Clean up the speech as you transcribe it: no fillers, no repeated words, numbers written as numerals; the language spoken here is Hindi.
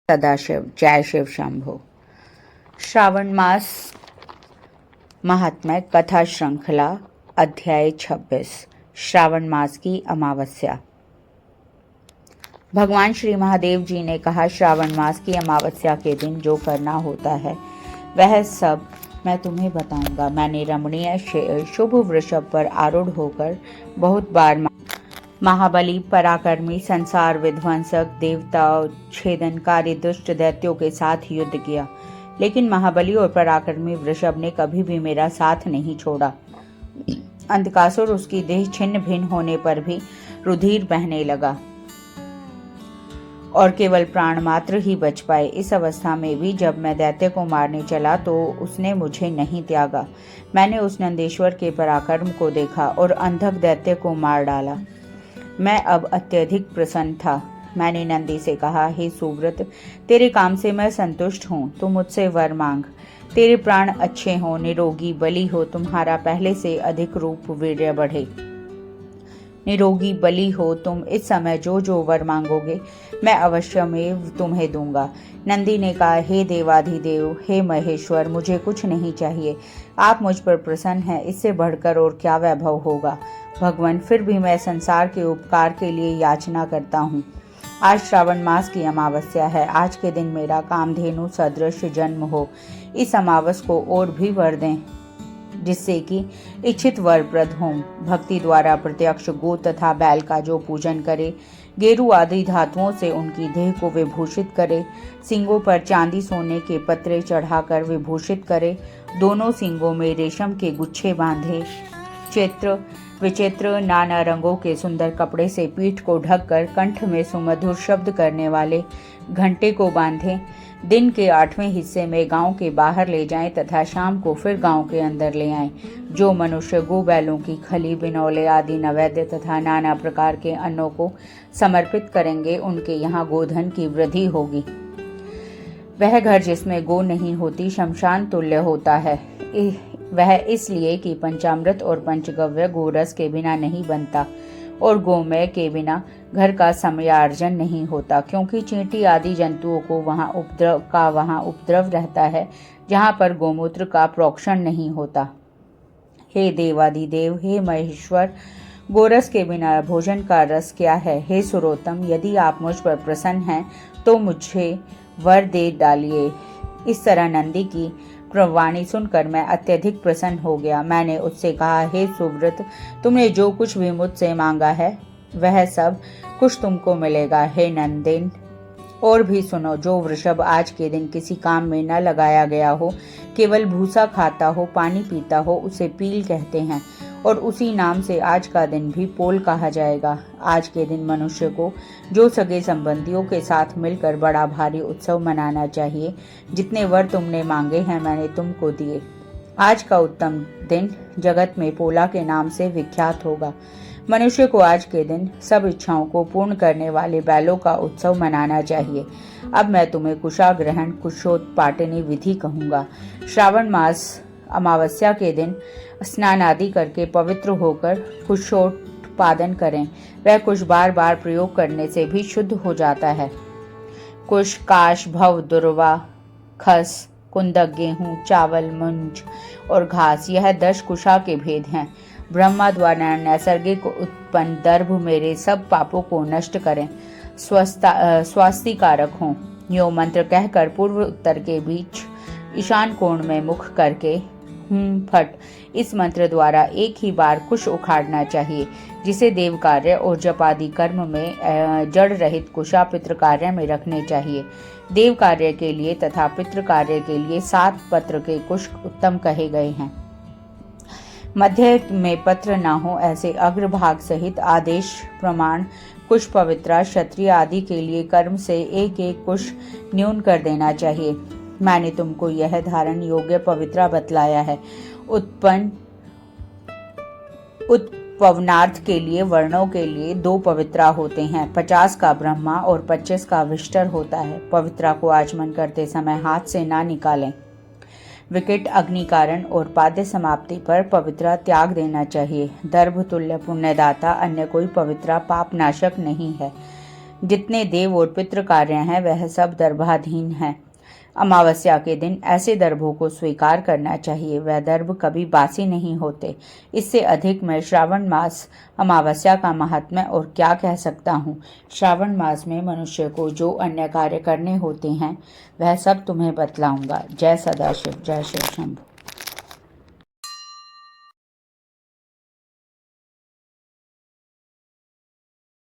सदाशिव। जय शिव शंभो। श्रावण मास महात्म्य कथा श्रृंखला अध्याय 26 श्रावण मास की अमावस्या। भगवान श्री महादेव जी ने कहा, श्रावण मास की अमावस्या के दिन जो करना होता है वह सब मैं तुम्हें बताऊंगा। मैंने रमणीय शुभ वृषभ पर आरूढ़ होकर बहुत बार महाबली, पराक्रमी, संसार विध्वंसक, देवता छेदनकारी दुष्ट दैत्यों के साथ युद्ध किया, लेकिन महाबली और पराक्रमी वृषभ ने कभी भी मेरा साथ नहीं छोड़ा। अंधकासुर उसकी देह छिन्न भिन्न होने पर भी रुधिर बहने लगा और केवल प्राण मात्र ही बच पाए। इस अवस्था में भी जब मैं दैत्य को मारने चला तो उसने मुझे नहीं त्यागा। मैंने उस नंदेश्वर के पराक्रम को देखा और अंधक दैत्य को मार डाला। मैं अब अत्यधिक प्रसन्न था। मैंने नंदी से कहा, हे सुव्रत, तेरे काम से मैं संतुष्ट हूँ। तू मुझसे वर मांग। तेरे प्राण अच्छे हो, निरोगी बली हो, तुम्हारा पहले से अधिक रूप वीर्य बढ़े। निरोगी बली हो तुम। इस समय जो जो वर मांगोगे मैं अवश्य में तुम्हें दूंगा। नंदी ने कहा, हे देवाधिदेव, हे महेश्वर, मुझे कुछ नहीं चाहिए। आप मुझ पर प्रसन्न हैं, इससे बढ़कर और क्या वैभव होगा। भगवान, फिर भी मैं संसार के उपकार के लिए याचना करता हूँ। आज श्रावण मास की अमावस्या है। आज के दिन मेरा कामधेनु सदृश जन्म हो। इस अमावस को और भी वर दें जिससे कि इच्छित वरप्रद हों। भक्ति द्वारा प्रत्यक्ष गो तथा बैल का जो पूजन करे, गेरू आदि धातुओं से उनकी देह को विभूषित करे, सिंगों पर चांदी सोने के पत्रे चढ़ाकर विभूषित करे, दोनों सिंगों में रेशम के गुच्छे बांधे, चित्र विचित्र नाना रंगों के सुंदर कपड़े से पीठ को ढककर कंठ में सुमधुर शब्द करने वाले घंटे को बांधें, दिन के 8वें हिस्से में गांव के बाहर ले जाएं तथा शाम को फिर गांव के अंदर ले आएं। जो मनुष्य गो बैलों की खली, बिनौले आदि नैवेद्य तथा नाना प्रकार के अन्नों को समर्पित करेंगे, उनके यहाँ गोधन की वृद्धि होगी। वह घर जिसमें गो नहीं होती शमशान तुल्य होता है। वह इसलिए कि पंचामृत और पंचगव्य गोरस के बिना नहीं बनता और गोमय के बिना घर का समयार्जन नहीं होता, क्योंकि चींटी आदि जंतुओं को वहाँ उपद्रव रहता है जहाँ पर गोमूत्र का प्रोक्षण नहीं होता। हे देवाधिदेव, हे महेश्वर, गोरस के बिना भोजन का रस क्या है। हे सुरोत्तम, यदि आप मुझ पर प्रसन्न हैं तो मुझे वर दे डालिए। इस तरह नंदी की वाणी सुनकर मैं अत्यधिक प्रसन्न हो गया। मैंने उससे कहा, हे सुव्रत, तुमने जो कुछ भी मुझसे मांगा है वह सब कुछ तुमको मिलेगा। हे नंदिन, और भी सुनो, जो वृषभ आज के दिन किसी काम में न लगाया गया हो, केवल भूसा खाता हो, पानी पीता हो, उसे पील कहते हैं और उसी नाम से आज का दिन भी पोल कहा जाएगा। आज के दिन मनुष्य को जो सगे संबंधियों के साथ मिलकर बड़ा भारी उत्सव मनाना चाहिए। जितने वर तुमने मांगे हैं मैंने तुमको दिए। आज का उत्तम दिन जगत में पोला के नाम से विख्यात होगा। मनुष्य को आज के दिन सब इच्छाओं को पूर्ण करने वाले बैलों का उत्सव मनाना चाहिए। अब मैं तुम्हें कुशाग्रहण कुशोत्पाटनी विधि कहूँगा। श्रावण मास अमावस्या के दिन स्नान आदि करके पवित्र होकर कुशोत्पादन करें। वह कुश बार बार प्रयोग करने से भी शुद्ध हो जाता है। कुश, काश, भव, दुर्वा, खस, कुंदक, गेहूं, चावल, मुंज और घास, यह 10 कुशा के भेद हैं। ब्रह्मा द्वारा नैसर्गिक उत्पन्न दर्भ मेरे सब पापों को नष्ट करें, स्वास्तिकारक हों। यो मंत्र कहकर पूर्व उत्तर के बीच ईशान कोण में मुख करके फट, इस मंत्र द्वारा एक ही बार कुश उखाड़ना चाहिए, जिसे देव कार्य और जपादि कर्म में जड़ रहित कुशा पितृ कार्य में रखने चाहिए। देव कार्य के लिए तथा पितृ कार्य के लिए 7 पत्र के कुश उत्तम कहे गए हैं। मध्य में पत्र न हो ऐसे अग्रभाग सहित आदेश प्रमाण कुश पवित्रा क्षत्रिय आदि के लिए कर्म से एक एक कुश न्यून कर देना चाहिए। मैंने तुमको यह धारण योग्य पवित्रा बतलाया है। उत्पवनार्थ के लिए वर्णों के लिए 2 पवित्रा होते हैं। 50 का ब्रह्मा और 25 का विष्टर होता है। पवित्रा को आचमन करते समय हाथ से ना निकालें। विकट अग्नि कारण और पाद्य समाप्ति पर पवित्रा त्याग देना चाहिए। दर्भ तुल्य पुण्यदाता अन्य कोई पवित्रा पाप नाशक नहीं है। जितने देव और पितृ कार्य हैं वह सब दर्भाधीन हैं। अमावस्या के दिन ऐसे दर्भों को स्वीकार करना चाहिए, वह दर्भ कभी बासी नहीं होते। इससे अधिक मैं श्रावण मास अमावस्या का महात्म्य और क्या कह सकता हूँ। श्रावण मास में मनुष्य को जो अन्य कार्य करने होते हैं वह सब तुम्हें बतलाऊंगा। जय सदाशिव, जय शिव शंभु।